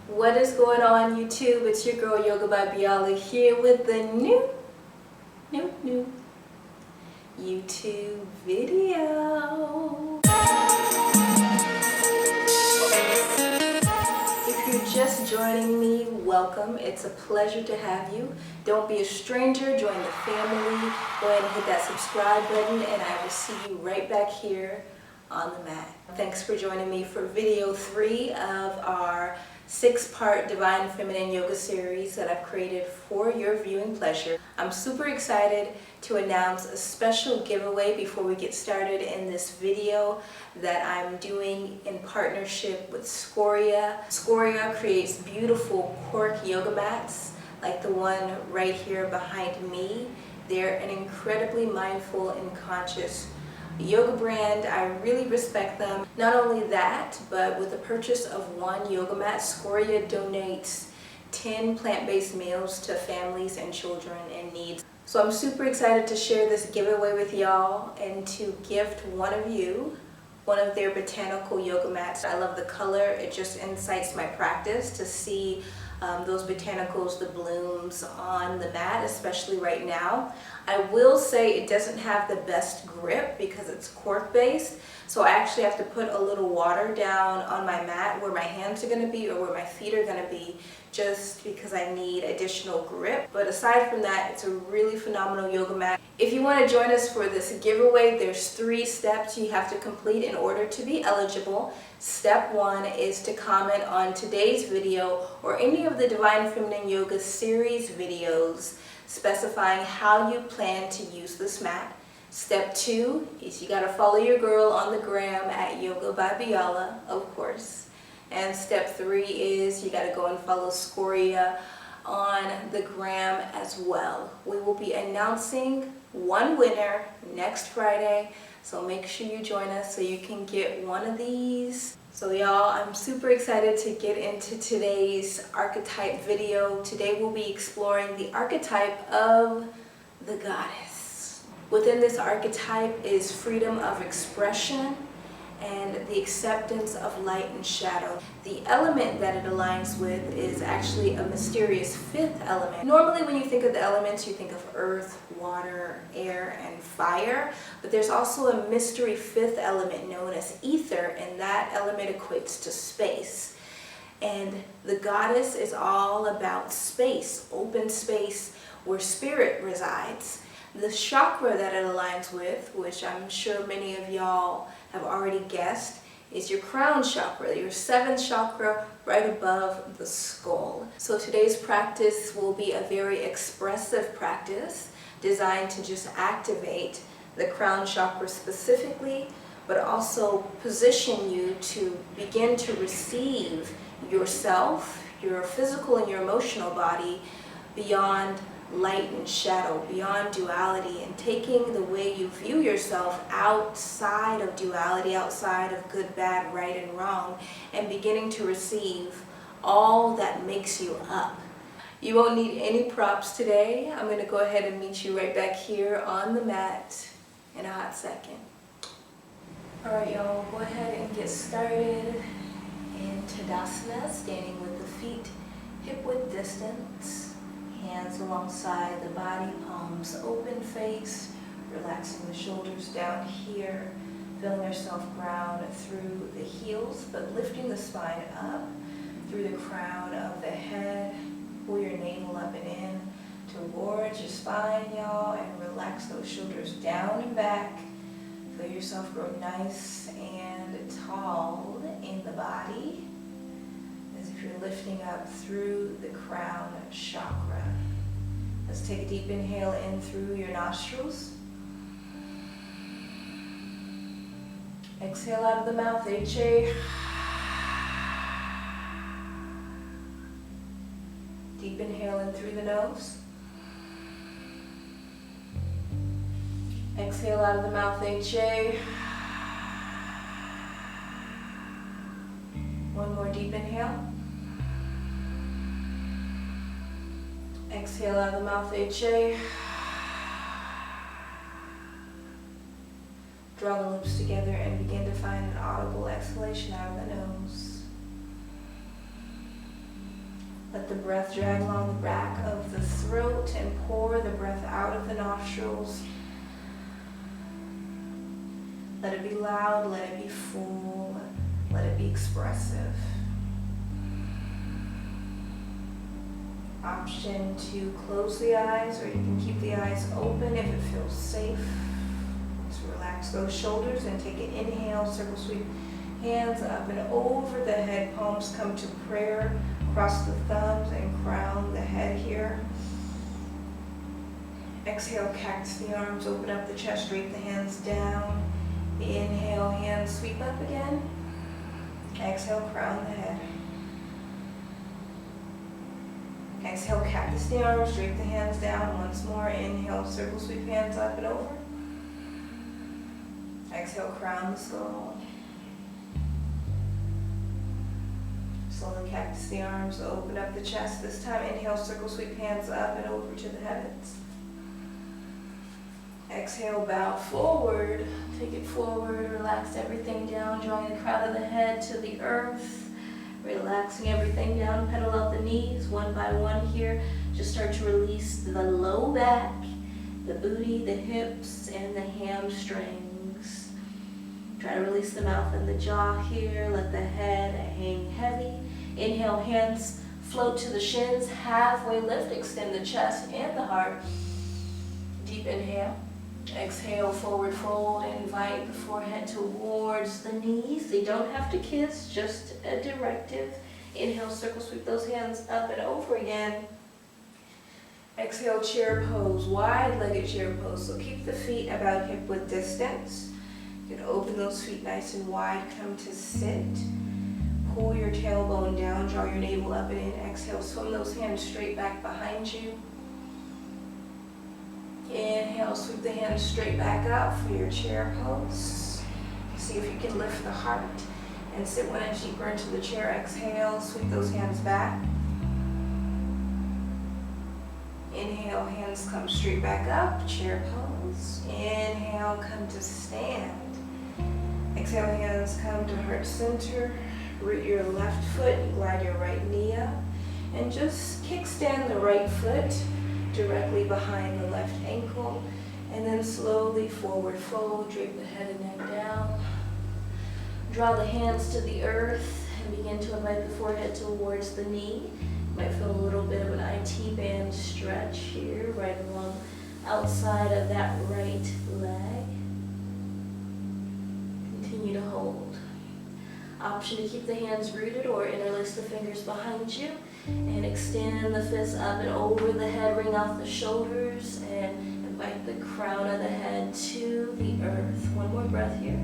What is going on, YouTube? It's your girl Yoga by Biala here with the new YouTube video. If you're just joining me, welcome. It's a pleasure to have you. Don't be a stranger. Join the family. Go ahead and hit that subscribe button, and I will see you right back here on the mat. Thanks for joining me for video 3 of our 6-part Divine Feminine Yoga series that I've created for your viewing pleasure. I'm super excited to announce a special giveaway before we get started in this video that I'm doing in partnership with Scoria. Scoria creates beautiful cork yoga mats like the one right here behind me. They're an incredibly mindful and conscious yoga brand. I really respect them. Not only that, but with the purchase of one yoga mat, Scoria donates 10 plant-based meals to families and children in need. So I'm super excited to share this giveaway with y'all and to gift one of you one of their botanical yoga mats. I love the color. It just incites my practice to see those botanicals, the blooms on the mat, especially right now. I will say it doesn't have the best grip because it's cork based, so I actually have to put a little water down on my mat where my hands are going to be or where my feet are going to be, just because I need additional grip. But aside from that, it's a really phenomenal yoga mat. If you want to join us for this giveaway, there's 3 steps you have to complete in order to be eligible. Step 1 is to comment on today's video or any of the Divine Feminine Yoga series videos specifying how you plan to use this mat. Step 2 is you got to follow your girl on the gram at Yoga by Biala, of course. And step 3 is you got to go and follow Scoria on the gram as well. We will be announcing one winner next Friday, so make sure you join us so you can get one of these. So y'all, I'm super excited to get into today's archetype video. Today we'll be exploring the archetype of the goddess. Within this archetype is freedom of expression and the acceptance of light and shadow. The element that it aligns with is actually a mysterious 5th element. Normally when you think of the elements, you think of earth, water, air, and fire, but there's also a mystery 5th element known as ether, and that element equates to space. And the goddess is all about space, open space where spirit resides. The chakra that it aligns with, which I'm sure many of y'all have already guessed, is your crown chakra, your 7th chakra right above the skull. So today's practice will be a very expressive practice designed to just activate the crown chakra specifically, but also position you to begin to receive yourself, your physical and your emotional body, beyond light and shadow, beyond duality, and taking the way you view yourself outside of duality, outside of good, bad, right, and wrong, and beginning to receive all that makes you up. You won't need any props today. I'm going to go ahead and meet you right back here on the mat in a hot second. Alright y'all, go ahead and get started in Tadasana, standing with the feet hip-width distance. Hands alongside the body, palms open face, relaxing the shoulders down here, feeling yourself ground through the heels, but lifting the spine up through the crown of the head. Pull your navel up and in towards your spine, y'all, and relax those shoulders down and back. Feel yourself grow nice and tall in the body, as if you're lifting up through the crown chakra. Let's take a deep inhale in through your nostrils. Exhale out of the mouth, HA. Deep inhale in through the nose. Exhale out of the mouth, HA. One more deep inhale. Exhale out of the mouth, HA. Draw the lips together and begin to find an audible exhalation out of the nose. Let the breath drag along the back of the throat and pour the breath out of the nostrils. Let it be loud, let it be full, let it be expressive. Option to close the eyes, or you can keep the eyes open if it feels safe. Let's relax those shoulders and take an inhale, circle sweep hands up and over the head, palms come to prayer. Cross the thumbs and crown the head here. Exhale, cactus the arms, open up the chest, drape the hands down. Inhale, hands sweep up again. Exhale, crown the head. Exhale, cactus the arms, drape the hands down. Once more, inhale, circle sweep hands up and over. Exhale, crown the skull. Slowly cactus the arms, open up the chest. This time, inhale, circle sweep hands up and over to the heavens. Exhale, bow forward. Take it forward, relax everything down, drawing the crown of the head to the earth. Relaxing everything down, pedal out the knees one by one here. Just start to release the low back, the booty, the hips, and the hamstrings. Try to release the mouth and the jaw here. Let the head hang heavy. Inhale, hands float to the shins. Halfway lift, extend the chest and the heart. Deep inhale. Exhale, forward fold. Invite the forehead towards the knees. They don't have to kiss, just a directive. Inhale, circle sweep those hands up and over again. Exhale, chair pose, wide-legged chair pose. So keep the feet about hip width distance. You can open those feet nice and wide, come to sit. Pull your tailbone down, draw your navel up and in. Exhale, swing those hands straight back behind you. Inhale, sweep the hands straight back up for your chair pose. See if you can lift the heart and sit 1 inch deeper into the chair. Exhale, sweep those hands back. Inhale, hands come straight back up, chair pose. Inhale, come to stand. Exhale, hands come to heart center. Root your left foot, glide your right knee up. And just kickstand the right foot directly behind the left ankle. And then slowly forward fold, drape the head and neck down. Draw the hands to the earth and begin to invite the forehead towards the knee. You might feel a little bit of an IT band stretch here, right along outside of that right leg. Continue to hold. Option to keep the hands rooted or interlace the fingers behind you and extend the fists up and over the head, ring out the shoulders and invite the crown of the head to the earth. One more breath here.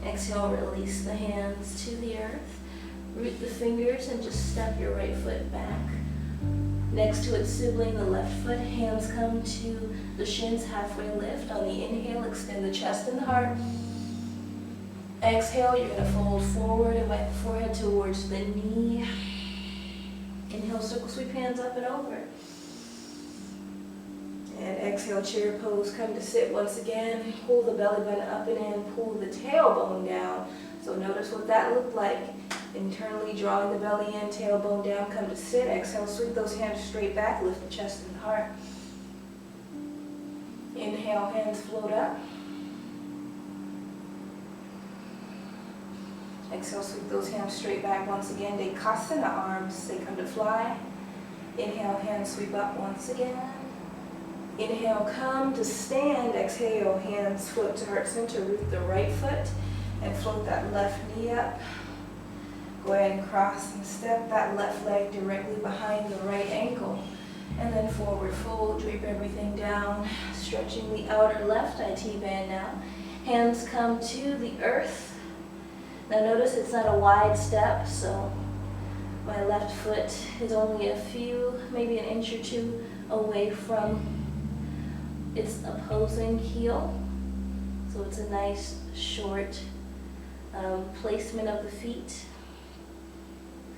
Exhale, release the hands to the earth. Root the fingers and just step your right foot back. Next to its sibling, the left foot, hands come to the shins, halfway lift. On the inhale, extend the chest and the heart. Exhale, you're going to fold forward, invite the forehead towards the knee. Inhale, circle sweep hands up and over. And exhale, chair pose, come to sit once again. Pull the belly button up and in, pull the tailbone down. So notice what that looked like. Internally drawing the belly in, tailbone down, come to sit. Exhale, sweep those hands straight back, lift the chest and the heart. Inhale, hands float up. Exhale, sweep those hands straight back once again. Tadasana, arms, they come to fly. Inhale, hands sweep up once again. Inhale, come to stand. Exhale, hands float to heart center, root the right foot and float that left knee up. Go ahead and cross and step that left leg directly behind the right ankle. And then forward fold, drape everything down, stretching the outer left IT band now. Hands come to the earth. Now notice it's not a wide step, so my left foot is only a few, maybe an inch or two away from its opposing heel. So it's a nice short placement of the feet.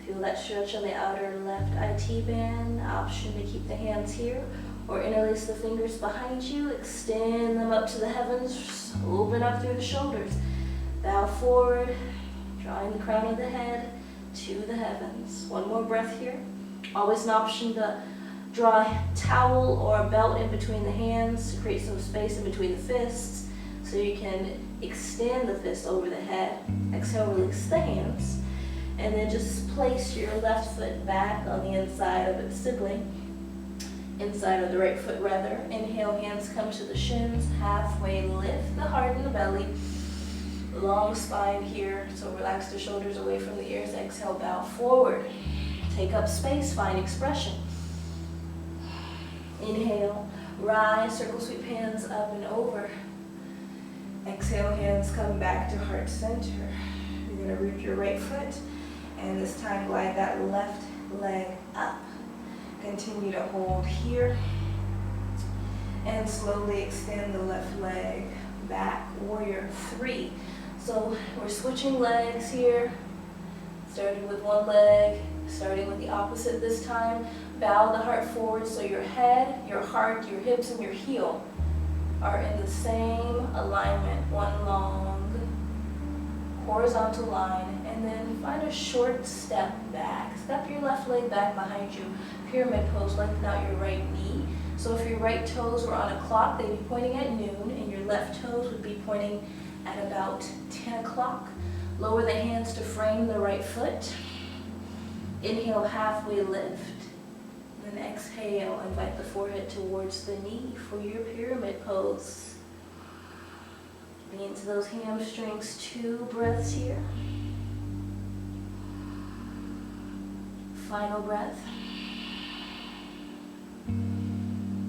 Feel that stretch on the outer left IT band. Option to keep the hands here or interlace the fingers behind you. Extend them up to the heavens. Open up through the shoulders. Bow forward, drawing the crown of the head to the heavens. One more breath here. Always an option to draw a towel or a belt in between the hands to create some space in between the fists so you can extend the fist over the head. Exhale, release the hands. And then just place your left foot back on the inside of its sibling. Inside of the right foot rather. Inhale, hands come to the shins. Halfway lift the heart and the belly. Long spine here, so relax the shoulders away from the ears. Exhale, bow forward. Take up space, find expression. Inhale, rise, circle sweep hands up and over. Exhale, hands come back to heart center. You're going to root your right foot, and this time glide that left leg up. Continue to hold here, and slowly extend the left leg back, warrior 3. So we're switching legs here, starting with one leg, starting with the opposite this time. Bow the heart forward so your head, your heart, your hips, and your heel are in the same alignment, one long horizontal line, and then find a short step back. Step your left leg back behind you. Pyramid pose, lengthen out your right knee. So if your right toes were on a clock, they'd be pointing at noon, and your left toes would be pointing at about 10 o'clock. Lower the hands to frame the right foot. Inhale, halfway lift. Then exhale, invite the forehead towards the knee for your pyramid pose. Lean into those hamstrings, 2 breaths here. Final breath.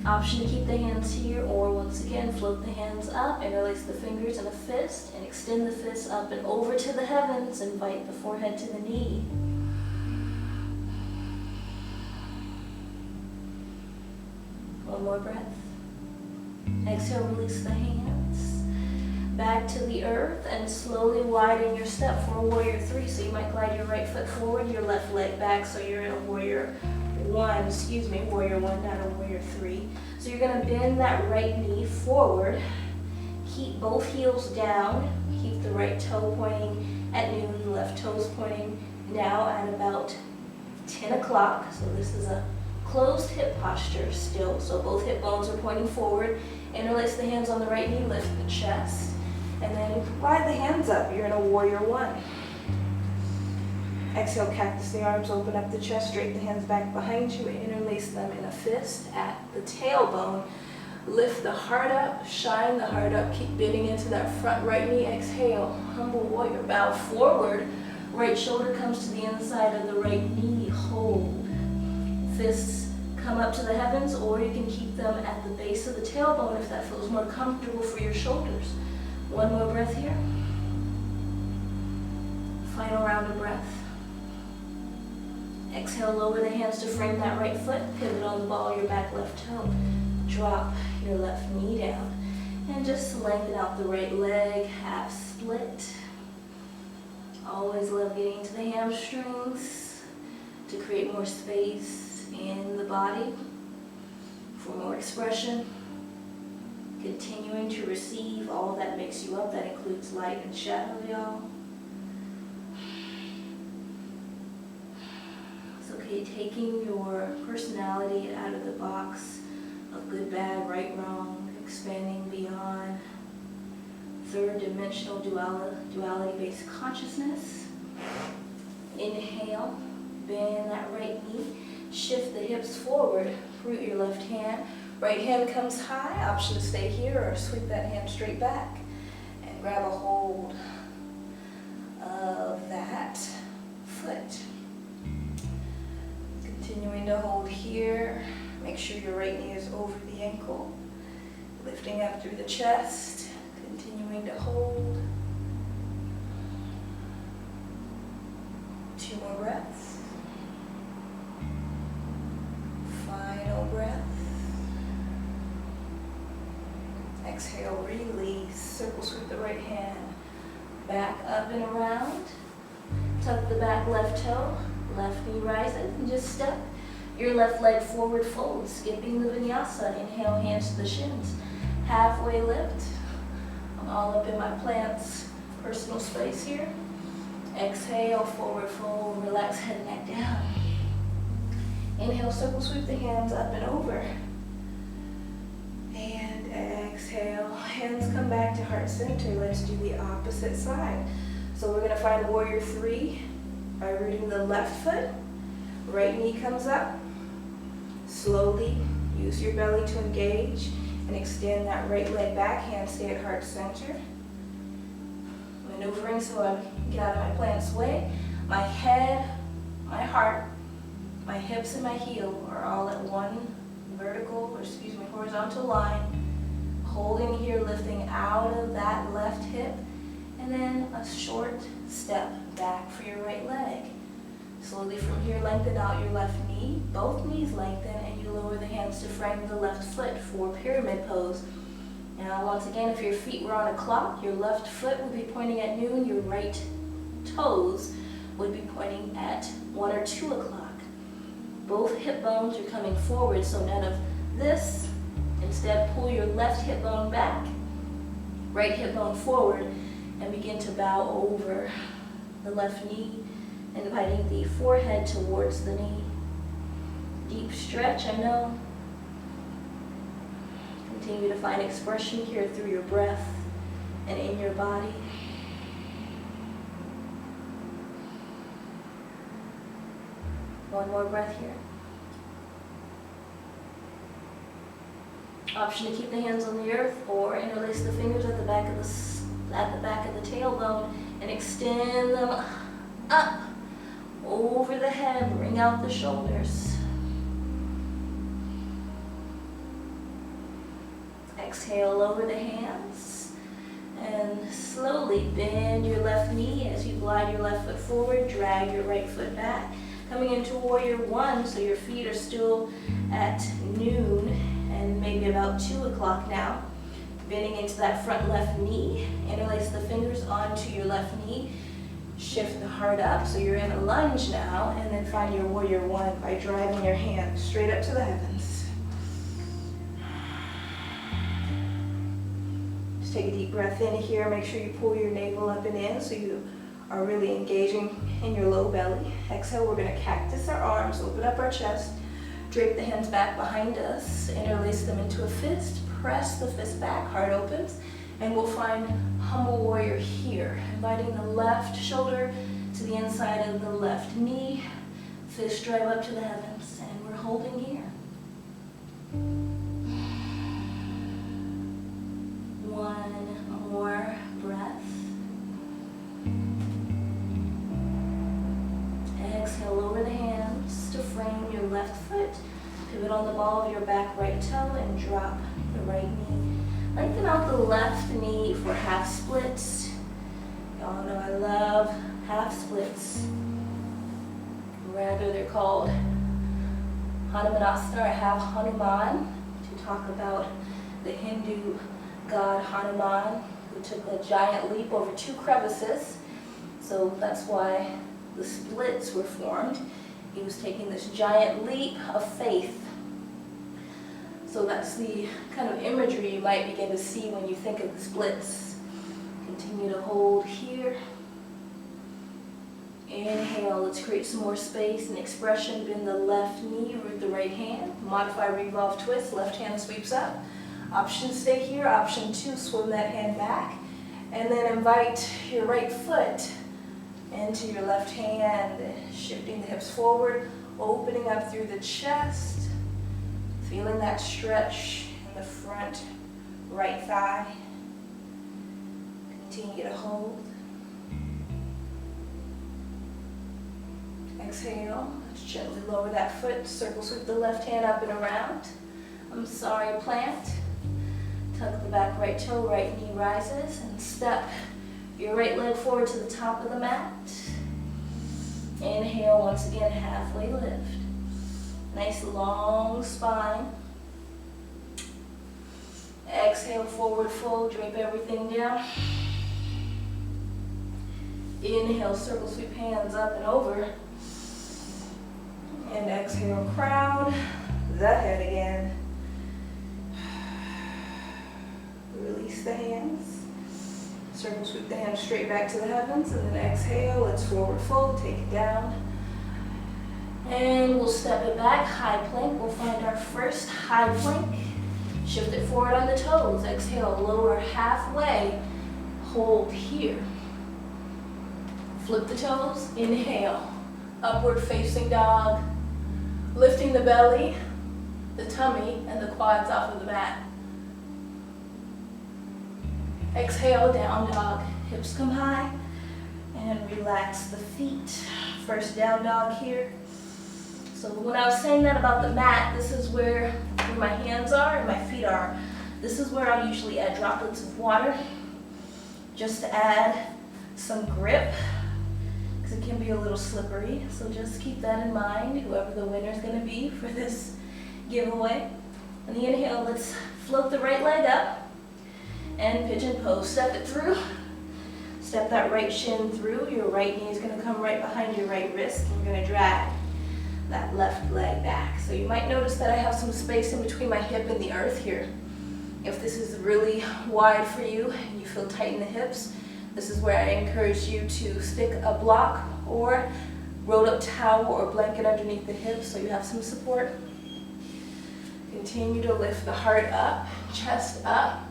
Option to keep the hands here, or once again, float the hands up, interlace the fingers in a fist, and extend the fist up and over to the heavens. Invite the forehead to the knee. One more breath. Exhale, release the hands. Back to the earth, and slowly widen your step for a warrior 3. So you might glide your right foot forward, your left leg back, so you're in a warrior 1, warrior 1, not a warrior 3. So you're going to bend that right knee forward, keep both heels down, keep the right toe pointing at noon, the left toes pointing now at about 10 o'clock. So this is a closed hip posture still, so both hip bones are pointing forward. Interlace the hands on the right knee, lift the chest, and then glide the hands up. You're in a warrior 1. Exhale, cactus the arms, open up the chest, straighten the hands back behind you, and interlace them in a fist at the tailbone. Lift the heart up, shine the heart up, keep bending into that front right knee. Exhale, humble warrior, bow forward. Right shoulder comes to the inside of the right knee, hold. Fists come up to the heavens, or you can keep them at the base of the tailbone if that feels more comfortable for your shoulders. One more breath here. Final round of breath. Exhale, lower the hands to frame that right foot. Pivot on the ball of your back left toe. Drop your left knee down. And just lengthen out the right leg, half split. Always love getting to the hamstrings to create more space in the body for more expression. Continuing to receive all that makes you up. That includes light and shadow, y'all. It's okay taking your personality out of the box of good, bad, right, wrong, expanding beyond third dimensional duality-based consciousness. Inhale, bend that right knee, shift the hips forward, root your left hand. Right hand comes high, option to stay here or sweep that hand straight back and grab a hold of that foot. Continuing to hold here, make sure your right knee is over the ankle, lifting up through the chest, continuing to hold. 2 more breaths. Final breath. Exhale, release. Circle sweep the right hand back up and around. Tuck the back left toe, left knee rises, and just step your left leg forward, fold, skipping the vinyasa. Inhale, hands to the shins. Halfway lift. I'm all up in my plants, personal space here. Exhale, forward fold, relax head and neck down. Inhale, circle sweep the hands up and over. And exhale, hands come back to heart center. Let's do the opposite side. So we're gonna find warrior three by rooting the left foot. Right knee comes up. Slowly use your belly to engage and extend that right leg back. Hands stay at heart center. Maneuvering so I get out of my plant's way. My head, my heart, my hips and my heel are all at one horizontal line. Holding here, lifting out of that left hip, and then a short step back for your right leg. Slowly from here, lengthen out your left knee. Both knees lengthen, and you lower the hands to frame the left foot for pyramid pose. Now, once again, if your feet were on a clock, your left foot would be pointing at noon, your right toes would be pointing at 1 or 2 o'clock. Both hip bones are coming forward, so none of this. Instead, pull your left hip bone back, right hip bone forward, and begin to bow over the left knee, inviting the forehead towards the knee. Deep stretch, I know. Continue to find expression here through your breath and in your body. One more breath here. Option to keep the hands on the earth or interlace the fingers at the back of the tailbone and extend them up over the head. Bring out the shoulders. Exhale, lower the hands and slowly bend your left knee as you glide your left foot forward. Drag your right foot back. Coming into warrior one, so your feet are still at noon and maybe about 2 o'clock now. Bending into that front left knee. Interlace the fingers onto your left knee. Shift the heart up, so you're in a lunge now, and then find your warrior one by driving your hands straight up to the heavens. Just take a deep breath in here. Make sure you pull your navel up and in so you are really engaging in your low belly. Exhale, we're gonna cactus our arms, open up our chest, drape the hands back behind us, interlace them into a fist, press the fist back, heart opens, and we'll find humble warrior here, inviting the left shoulder to the inside of the left knee, fist drive up to the heavens, and we're holding here. One more breath. Exhale, lower the hands to frame your left foot. Pivot on the ball of your back right toe and drop the right knee. Lengthen out the left knee for half splits. Y'all know I love half splits. Rather, they're called Hanumanasana or half Hanuman, to talk about the Hindu god Hanuman, who took a giant leap over 2 crevices. So that's why the splits were formed. He was taking this giant leap of faith. So that's the kind of imagery you might begin to see when you think of the splits. Continue to hold here. Inhale, let's create some more space and expression. Bend the left knee, root the right hand. Modify revolve twist, left hand sweeps up. Option stay here, option 2, swim that hand back. And then invite your right foot into your left hand, shifting the hips forward, opening up through the chest, feeling that stretch in the front right thigh. Continue to hold. Exhale, let's gently lower that foot, circle sweep the left hand up and around. I'm sorry, plant. Tuck the back right toe, right knee rises, and step your right leg forward to the top of the mat. Inhale, once again, halfway lift. Nice long spine. Exhale, forward fold, drape everything down. Inhale, circle sweep hands up and over. And exhale, crown the head again. Release the hands. Circle sweep the hands straight back to the heavens, and then exhale, let's forward fold, take it down. And we'll step it back, high plank. We'll find our first high plank. Shift it forward on the toes. Exhale, lower halfway. Hold here. Flip the toes, inhale. Upward facing dog. Lifting the belly, the tummy, and the quads off of the mat. Exhale, down dog. Hips come high. And relax the feet. First down dog here. So when I was saying that about the mat, this is where my hands are and my feet are. This is where I usually add droplets of water, just to add some grip, because it can be a little slippery. So just keep that in mind, whoever the winner is going to be for this giveaway. On the inhale, let's float the right leg up and pigeon pose. Step it through. Step that right shin through. Your right knee is going to come right behind your right wrist. And you're going to drag that left leg back. So you might notice that I have some space in between my hip and the earth here. If this is really wide for you and you feel tight in the hips, this is where I encourage you to stick a block or rolled up towel or blanket underneath the hips so you have some support. Continue to lift the heart up, chest up.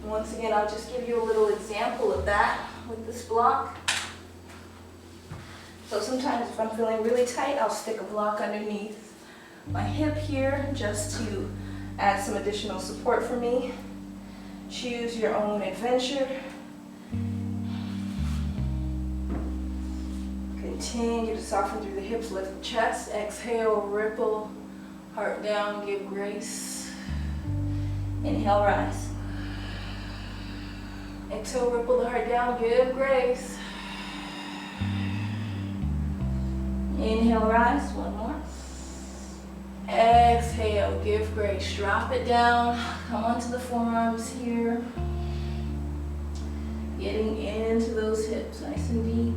And once again, I'll just give you a little example of that with this block. So sometimes if I'm feeling really tight, I'll stick a block underneath my hip here just to add some additional support for me. Choose your own adventure. Continue to soften through the hips, lift the chest. Exhale, ripple, heart down, give grace. Inhale, rise. Exhale, ripple the heart down, give grace. Inhale, rise, one more. Exhale, give grace. Drop it down, come onto the forearms here. Getting into those hips, nice and deep.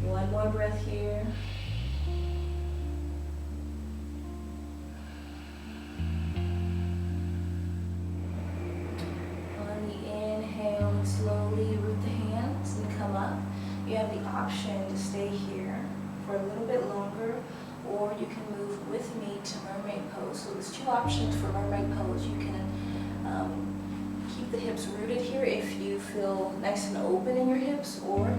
One more breath here. Slowly root the hands and come up. You have the option to stay here for a little bit longer, or you can move with me to mermaid pose. So there's two options for mermaid pose. You can keep the hips rooted here if you feel nice and open in your hips, or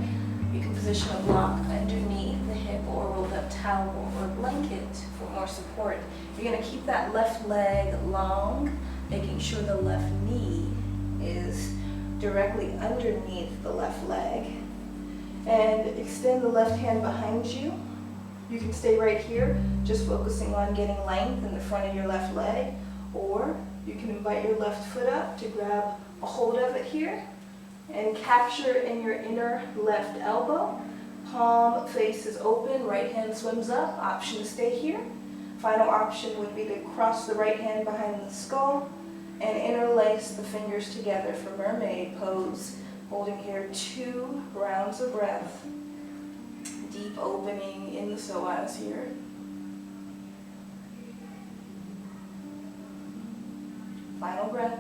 you can position a block underneath the hip or rolled up towel or blanket for more support. You're going to keep that left leg long, making sure the left knee is directly underneath the left leg, and extend the left hand behind you. You can stay right here, just focusing on getting length in the front of your left leg, or you can invite your left foot up to grab a hold of it here and capture in your inner left elbow. Palm faces open, right hand swims up. Option to stay here. Final option would be to cross the right hand behind the skull and interlace the fingers together for mermaid pose, holding here 2 rounds of breath. Deep opening in the psoas here. Final breath.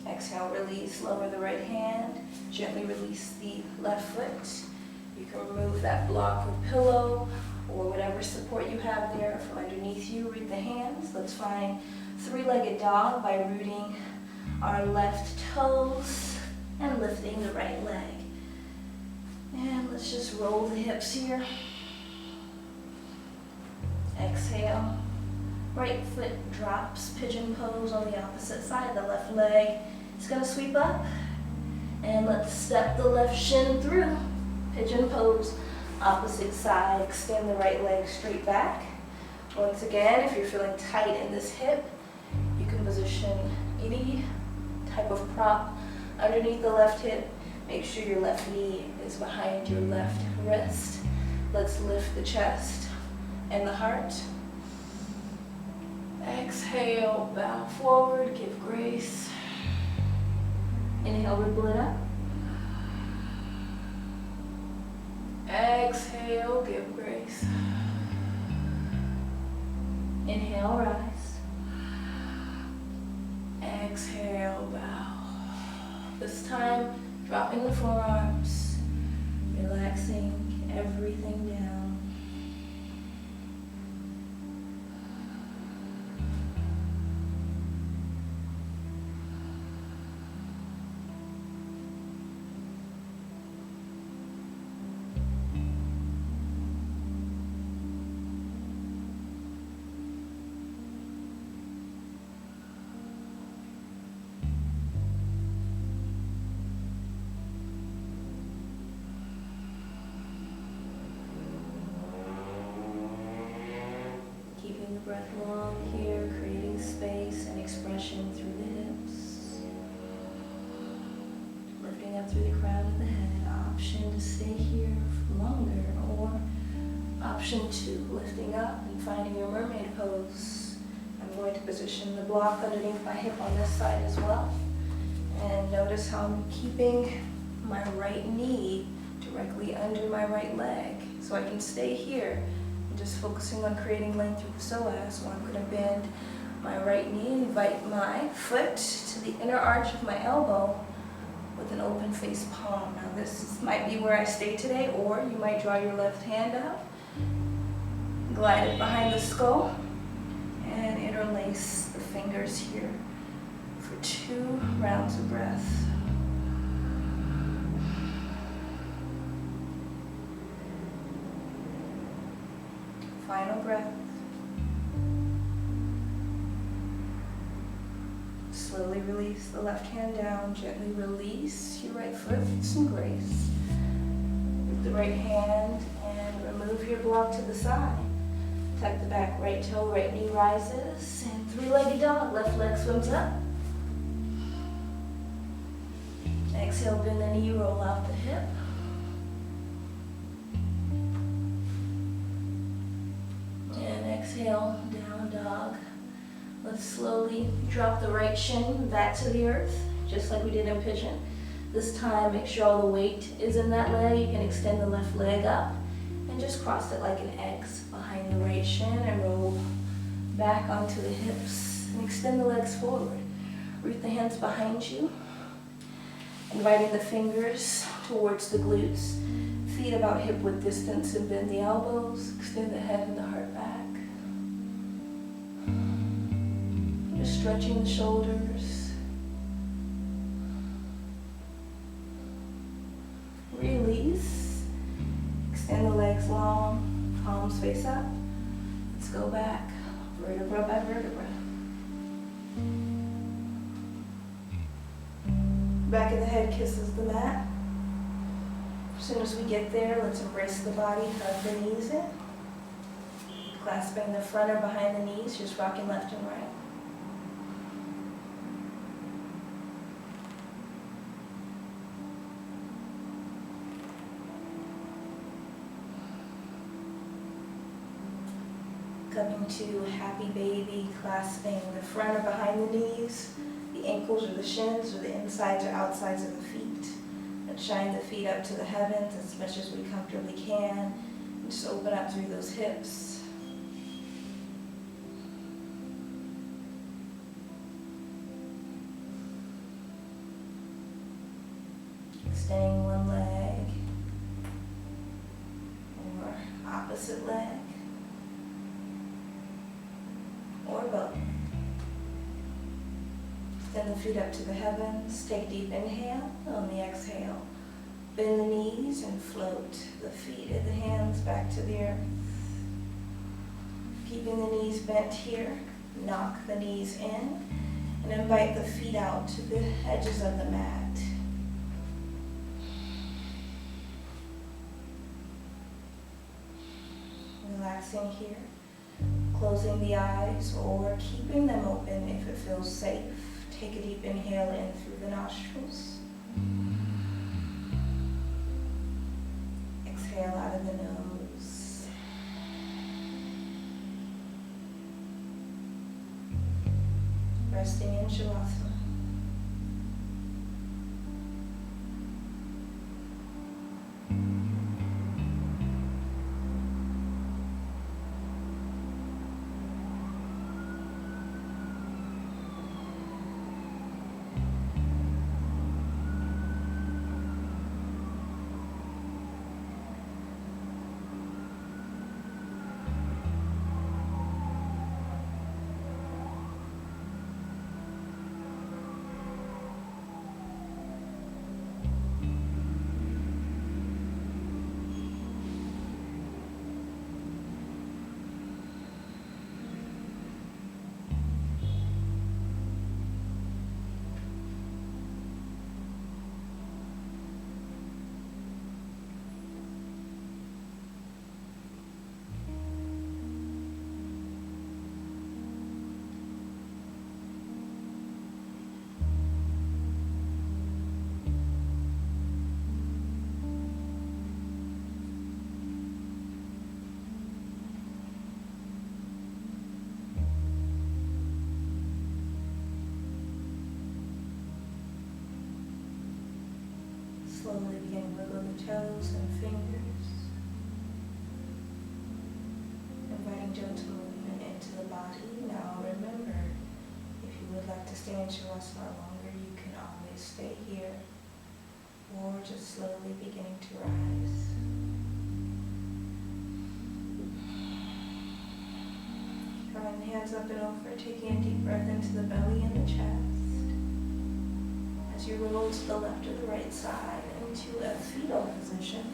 Exhale, release, lower the right hand, gently release the left foot. You can remove that block or pillow or whatever support you have there from underneath you. Root the hands. Let's find three-legged dog by rooting our left toes and lifting the right leg. And let's just roll the hips here. Exhale. Right foot drops, pigeon pose on the opposite side. The left leg is going to sweep up. And let's step the left shin through. Pigeon pose, opposite side. Extend the right leg straight back. Once again, if you're feeling tight in this hip, you can position any type of prop underneath the left hip. Make sure your left knee is behind your left wrist. Let's lift the chest and the heart. Exhale, bow forward, give grace. Inhale, ripple it up. Exhale, give grace. Inhale, rise. Exhale, bow. This time, dropping the forearms, relaxing everything down. Keeping the breath long here, creating space and expression through the hips. Lifting up through the crown of the head. Option to stay here for longer, or option 2, lifting up and finding your mermaid pose. I'm going to position the block underneath my hip on this side as well. And notice how I'm keeping my right knee directly under my right leg. So I can stay here. I'm just focusing on creating length through the psoas. So I'm going to bend my right knee, invite my foot to the inner arch of my elbow with an open face palm. Now this might be where I stay today, or you might draw your left hand out, glide it behind the skull, and interlace the fingers here for 2 rounds of breath. Final breath. Slowly release the left hand down. Gently release your right foot with some grace. With the right hand and remove your block to the side. Tuck the back right toe, right knee rises. And 3-legged dog, left leg swims up. Exhale, bend the knee, roll out the hip. And exhale, down dog. Let's slowly drop the right shin back to the earth, just like we did in Pigeon. This time, make sure all the weight is in that leg. You can extend the left leg up and just cross it like an X behind the right shin and roll back onto the hips and extend the legs forward. Root the hands behind you, inviting the fingers towards the glutes. Feet about hip width distance and bend the elbows. Extend the head and the heart back. Just stretching the shoulders. Release. Extend the legs long, palms face up. Let's go back, vertebra by vertebra. Back of the head kisses the mat. As soon as we get there, let's embrace the body, hug the knees in. Clasping the front or behind the knees, just rocking left and right. Coming to happy baby, clasping the front or behind the knees, the ankles or the shins, or the insides or outsides of the feet. Let's shine the feet up to the heavens as much as we comfortably can. And just open up through those hips. Extending one leg, or opposite leg, or both. Extend the feet up to the heavens. Take a deep inhale. On the exhale, bend the knees and float the feet and the hands back to the earth. Keeping the knees bent here, knock the knees in and invite the feet out to the edges of the mat. Relaxing here, closing the eyes or keeping them open if it feels safe. Take a deep inhale in through the nostrils. Exhale out of the nose. Resting in Shavasana. Slowly begin wiggling the toes and fingers. Inviting gentle movement into the body. Now remember, if you would like to stay in Shavasana longer, you can always stay here, or just slowly beginning to rise. Drawing the hands up and over, taking a deep breath into the belly and the chest. As you roll to the left or the right side into a fetal position.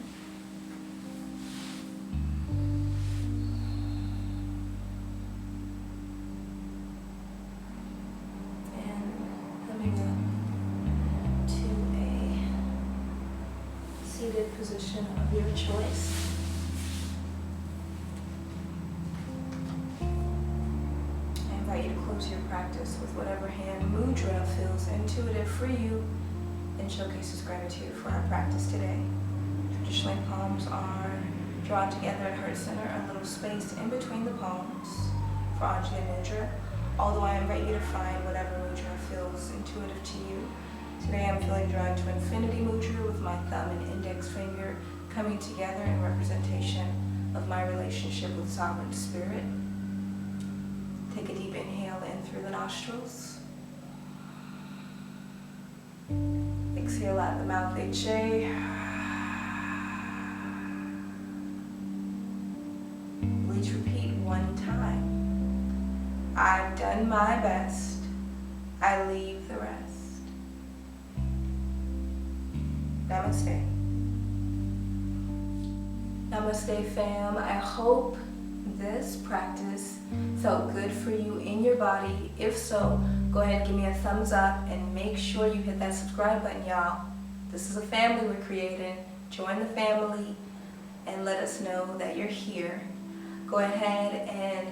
And coming up to a seated position of your choice. I invite you to close your practice with whatever hand mudra feels intuitive for you and showcases gratitude for our practice today. Traditionally, palms are drawn together at heart center, a little space in between the palms for Anjali Mudra, although I invite you to find whatever mudra feels intuitive to you. Today I'm feeling drawn to Infinity Mudra with my thumb and index finger coming together in representation of my relationship with Sovereign Spirit. Take a deep inhale in through the nostrils. Exhale out the mouth, H.A. Please repeat one time. I've done my best. I leave the rest. Namaste. Namaste, fam. I hope this practice felt good for you in your body. If so, go ahead and give me a thumbs up and make sure you hit that subscribe button, y'all. This is a family we're creating. Join the family and let us know that you're here. Go ahead and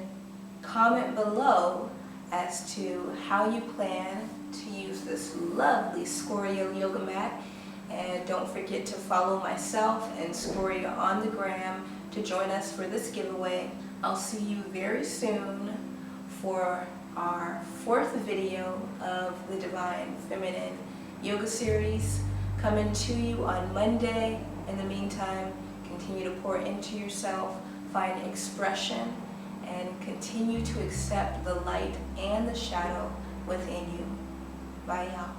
comment below as to how you plan to use this lovely Scoria yoga mat. And don't forget to follow myself and Scoria on the gram to join us for this giveaway. I'll see you very soon for our 4th video of the Divine Feminine Yoga series coming to you on Monday. In the meantime, continue to pour into yourself, find expression, and continue to accept the light and the shadow within you. Bye, y'all.